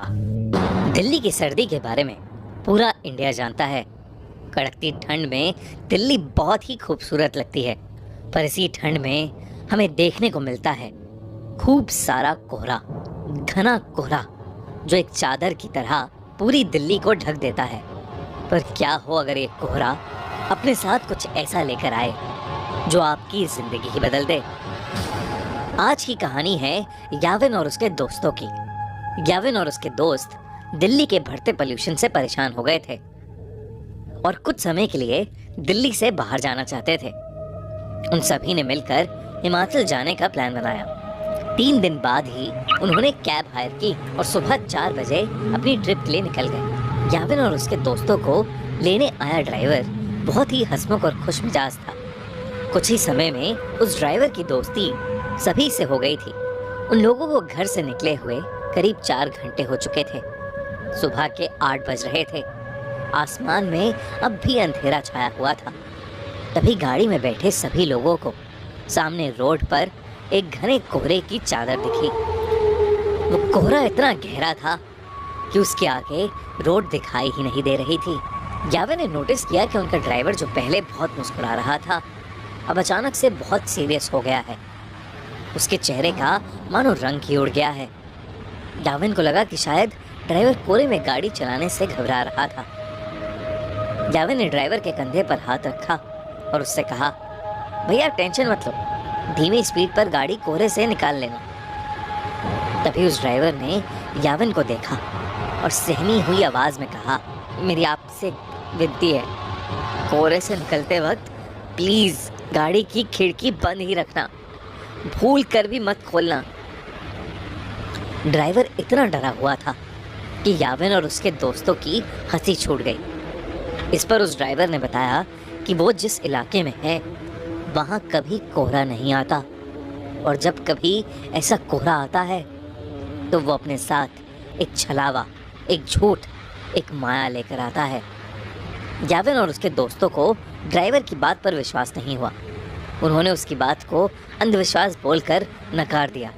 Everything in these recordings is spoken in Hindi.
दिल्ली की सर्दी के बारे में पूरा इंडिया जानता है। कड़कती ठंड में दिल्ली बहुत ही खूबसूरत लगती है, पर इसी ठंड में हमें देखने को मिलता है खूब सारा कोहरा, घना कोहरा जो एक चादर की तरह पूरी दिल्ली को ढक देता है। पर क्या हो अगर ये कोहरा अपने साथ कुछ ऐसा लेकर आए जो आपकी जिंदगी ही बदल दे। आज की कहानी है याविन और उसके दोस्तों की। याविन और उसके दोस्त दिल्ली के बढ़ते पोल्यूशन से परेशान हो गए थे और कुछ समय के लिए दिल्ली से बाहर जाना चाहते थे। उन सभी ने मिलकर हिमाचल जाने का प्लान बनाया। 3 दिन बाद ही उन्होंने कैब हायर की और सुबह 4 बजे अपनी ट्रिप के लिए निकल गए। याविन और उसके दोस्तों को लेने आया ड्राइवर बहुत ही हंसमुख और खुश मिजाज था। कुछ ही समय में उस ड्राइवर की दोस्ती सभी से हो गई थी। उन लोगों को घर से निकले हुए करीब 4 घंटे हो चुके थे। सुबह के 8 बज रहे थे। आसमान में अब भी अंधेरा छाया हुआ था। तभी गाड़ी में बैठे सभी लोगों को सामने रोड पर एक घने कोहरे की चादर दिखी। वो कोहरा इतना गहरा था कि उसके आगे रोड दिखाई ही नहीं दे रही थी। याविन ने नोटिस किया कि उनका ड्राइवर जो पहले बहुत मुस्कुरा रहा था, अब अचानक से बहुत सीरियस हो गया है। उसके चेहरे का मानो रंग ही उड़ गया है। याविन को लगा कि शायद ड्राइवर कोहरे में गाड़ी चलाने से घबरा रहा था। याविन ने ड्राइवर के कंधे पर हाथ रखा और उससे कहा, भैया टेंशन मत लो, धीमी स्पीड पर गाड़ी कोहरे से निकाल लेना। तभी उस ड्राइवर ने याविन को देखा और सहमी हुई आवाज में कहा, मेरी आपसे विनती है, कोहरे से निकलते वक्त प्लीज गाड़ी की खिड़की बंद ही रखना, भूल कर भी मत खोलना। ड्राइवर इतना डरा हुआ था कि याविन और उसके दोस्तों की हंसी छूट गई। इस पर उस ड्राइवर ने बताया कि वो जिस इलाके में है वहाँ कभी कोहरा नहीं आता और जब कभी ऐसा कोहरा आता है तो वो अपने साथ एक छलावा, एक झूठ, एक माया लेकर आता है। याविन और उसके दोस्तों को ड्राइवर की बात पर विश्वास नहीं हुआ। उन्होंने उसकी बात को अंधविश्वास बोलकर नकार दिया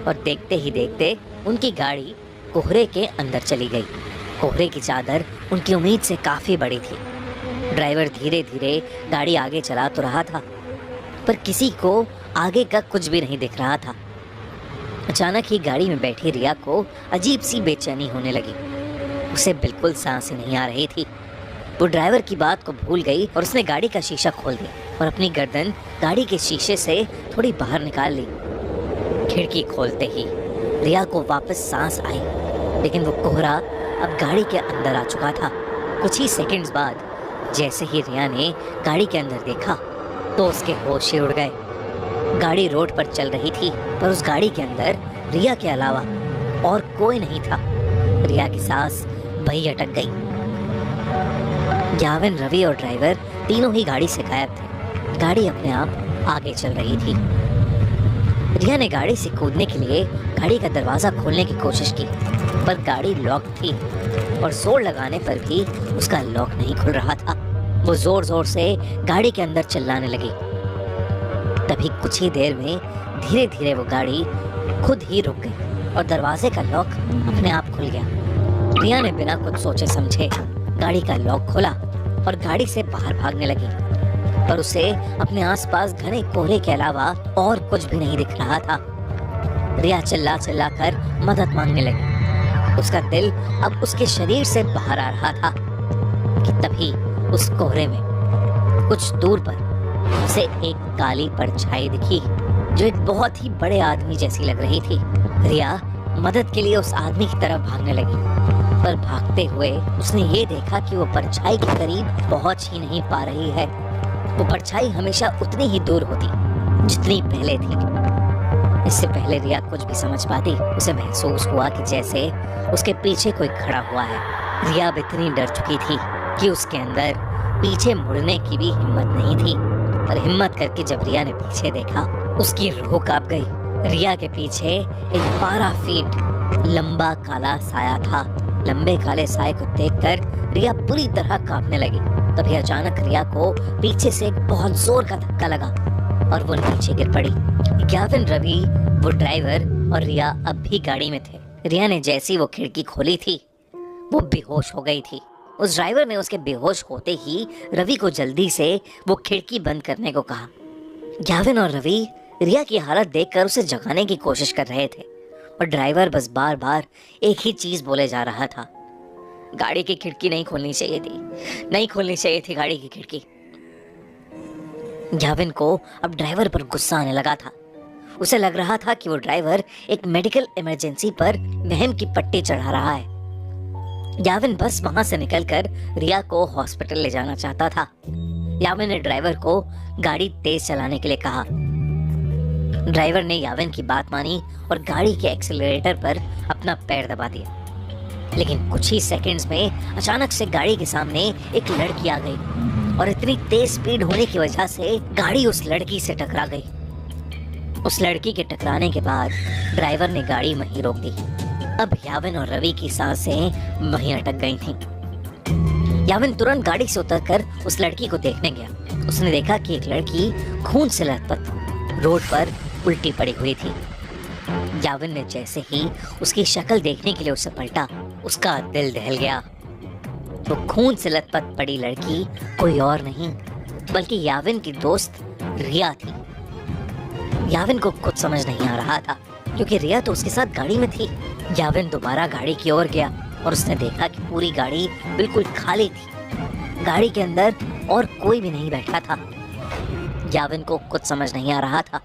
और देखते ही देखते उनकी गाड़ी कोहरे के अंदर चली गई। कोहरे की चादर उनकी उम्मीद से काफ़ी बड़ी थी। ड्राइवर धीरे धीरे गाड़ी आगे चला तो रहा था, पर किसी को आगे का कुछ भी नहीं दिख रहा था। अचानक ही गाड़ी में बैठी रिया को अजीब सी बेचैनी होने लगी। उसे बिल्कुल सांस ही नहीं आ रही थी। वो ड्राइवर की बात को भूल गई और उसने गाड़ी का शीशा खोल दिया और अपनी गर्दन गाड़ी के शीशे से थोड़ी बाहर निकाल ली। खिड़की खोलते ही रिया को वापस सांस आई, लेकिन वो कोहरा अब गाड़ी के अंदर आ चुका था। कुछ ही सेकंड्स बाद जैसे ही रिया ने गाड़ी के अंदर देखा तो उसके होश ही उड़ गए। गाड़ी रोड पर चल रही थी, पर उस गाड़ी के अंदर रिया के अलावा और कोई नहीं था। रिया की सांस वहीं अटक गई। याविन, रवि और ड्राइवर तीनों ही गाड़ी से गायब थे। गाड़ी अपने आप आगे चल रही थी। रिया ने गाड़ी से कूदने के लिए गाड़ी का दरवाज़ा खोलने की कोशिश की, पर गाड़ी लॉक थी और जोर लगाने पर भी उसका लॉक नहीं खुल रहा था। वो जोर जोर से गाड़ी के अंदर चिल्लाने लगी। तभी कुछ ही देर में धीरे धीरे वो गाड़ी खुद ही रुक गई और दरवाजे का लॉक अपने आप खुल गया। रिया ने बिना कुछ सोचे समझे गाड़ी का लॉक खोला और गाड़ी से बाहर भागने लगी, पर उसे अपने आसपास घने कोहरे के अलावा और कुछ भी नहीं दिख रहा था। रिया चिल्ला चिल्ला कर मदद मांगने लगी। उसका दिल अब उसके शरीर से बाहर आ रहा था कि तभी उस कोहरे में कुछ दूर पर उसे एक काली परछाई दिखी जो एक बहुत ही बड़े आदमी जैसी लग रही थी। रिया मदद के लिए उस आदमी की तरफ भागने लगी, पर भागते हुए उसने ये देखा कि वो परछाई के करीब पहुंच ही नहीं पा रही है। वो परछाई हमेशा उतनी ही दूर होती जितनी पहले थी। इससे पहले रिया कुछ भी समझ पाती, उसे महसूस हुआ कि जैसे उसके पीछे कोई खड़ा हुआ है। रिया अब इतनी डर चुकी थी कि उसके अंदर पीछे मुड़ने की भी हिम्मत नहीं थी। पर हिम्मत करके जब रिया ने पीछे देखा, उसकी रूह कांप गई। रिया के पीछे एक 12 फीट लंबा काला साया था। लंबे काले साए को देखकर रिया पूरी तरह कांपने लगी। तभी अचानक रिया को पीछे से एक बहुत जोर का धक्का लगा और वो नीचे गिर पड़ी। याविन, रवि, वो ड्राइवर और रिया अब भी गाड़ी में थे। रिया ने जैसी वो खिड़की खोली थी वो बेहोश हो गई थी। उस ड्राइवर ने उसके बेहोश होते ही रवि को जल्दी से वो खिड़की बंद करने को कहा। याविन और रवि रिया की हालत देखकर उसे जगाने की कोशिश कर रहे थे और ड्राइवर बस बार बार एक ही चीज बोले जा रहा था, गाड़ी की खिड़की नहीं खोलनी चाहिए थी, नहीं खोलनी चाहिए थी गाड़ी की खिड़की। याविन को अब ड्राइवर पर गुस्सा आने लगा था। उसे लग रहा था कि वो ड्राइवर एक मेडिकल इमरजेंसी पर वहम की पट्टी चढ़ा रहा है। याविन बस वहां से निकलकर रिया को हॉस्पिटल ले जाना चाहता था। याविन ने ड्राइवर को गाड़ी तेज चलाने के लिए कहा। ड्राइवर ने याविन की बात मानी और गाड़ी के एक्सीलरेटर पर अपना पैर दबा दिया। लेकिन कुछ ही सेकंड्स में अचानक से गाड़ी के सामने एक लड़की आ गई और इतनी तेज स्पीड होने की वजह से गाड़ी उस लड़की से टकरा गई। उस लड़की के टकराने के बाद ड्राइवर ने गाड़ी वहीं रोक दी। अब याविन और रवि की सांसें वहीं अटक गई थीं। याविन तुरंत गाड़ी से उतरकर उस लड़की को देखने गया। उसने देखा कि एक लड़की खून से लथपथ रोड पर उल्टी पड़ी हुई थी। याविन ने जैसे ही उसकी शक्ल देखने के लिए उसे पलटा, उसका दिल दहल गया। वो खून से लथपथ पड़ी लड़की कोई और नहीं बल्कि याविन की दोस्त रिया थी। याविन को कुछ समझ नहीं आ रहा था क्योंकि रिया तो उसके साथ गाड़ी में थी। याविन दोबारा गाड़ी की ओर गया और उसने देखा कि पूरी गाड़ी बिल्कुल खाली थी। गाड़ी के अंदर और कोई भी नहीं बैठा था। याविन को कुछ समझ नहीं आ रहा था।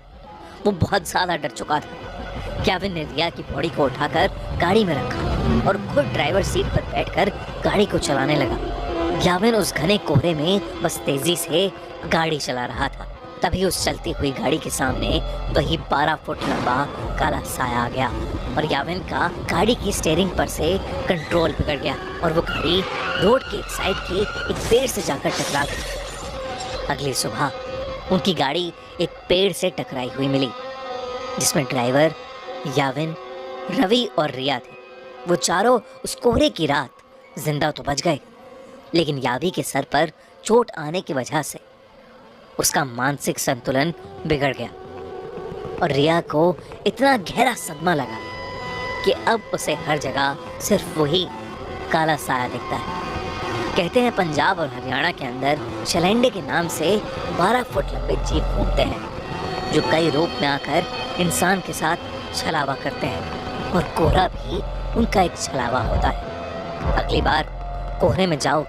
वो बहुत ज्यादा डर चुका था। याविन ने रिया की बॉडी को उठाकर गाड़ी में रखा और खुद ड्राइवर सीट पर बैठकर गाड़ी को चलाने लगा। याविन उस घने कोहरे में बस तेजी से गाड़ी चला रहा था। तभी उस चलती हुई गाड़ी के सामने वही 12 फुट लंबा काला साया आ गया और याविन का गाड़ी की स्टीयरिंग पर से कंट्रोल बिगड़ गया और वो गाड़ी रोड के एक साइड के एक पेड़ से जाकर टकरा गई। अगली सुबह उनकी गाड़ी एक पेड़ से टकराई हुई मिली जिसमें ड्राइवर, याविन, रवि और रिया थे। वो चारों उस कोहरे की रात जिंदा तो बच गए लेकिन यावी के सर पर चोट आने की वजह से उसका मानसिक संतुलन बिगड़ गया और रिया को इतना गहरा सदमा लगा कि अब उसे हर जगह सिर्फ वही काला साया दिखता है। कहते हैं पंजाब और हरियाणा के अंदर शलैंडे के नाम से 12 फुट लंबे जीव घूमते हैं जो कई रूप में आकर इंसान के साथ छलावा करते हैं और कोहरा भी उनका एक छलावा होता है। अगली बार कोहरे में जाओ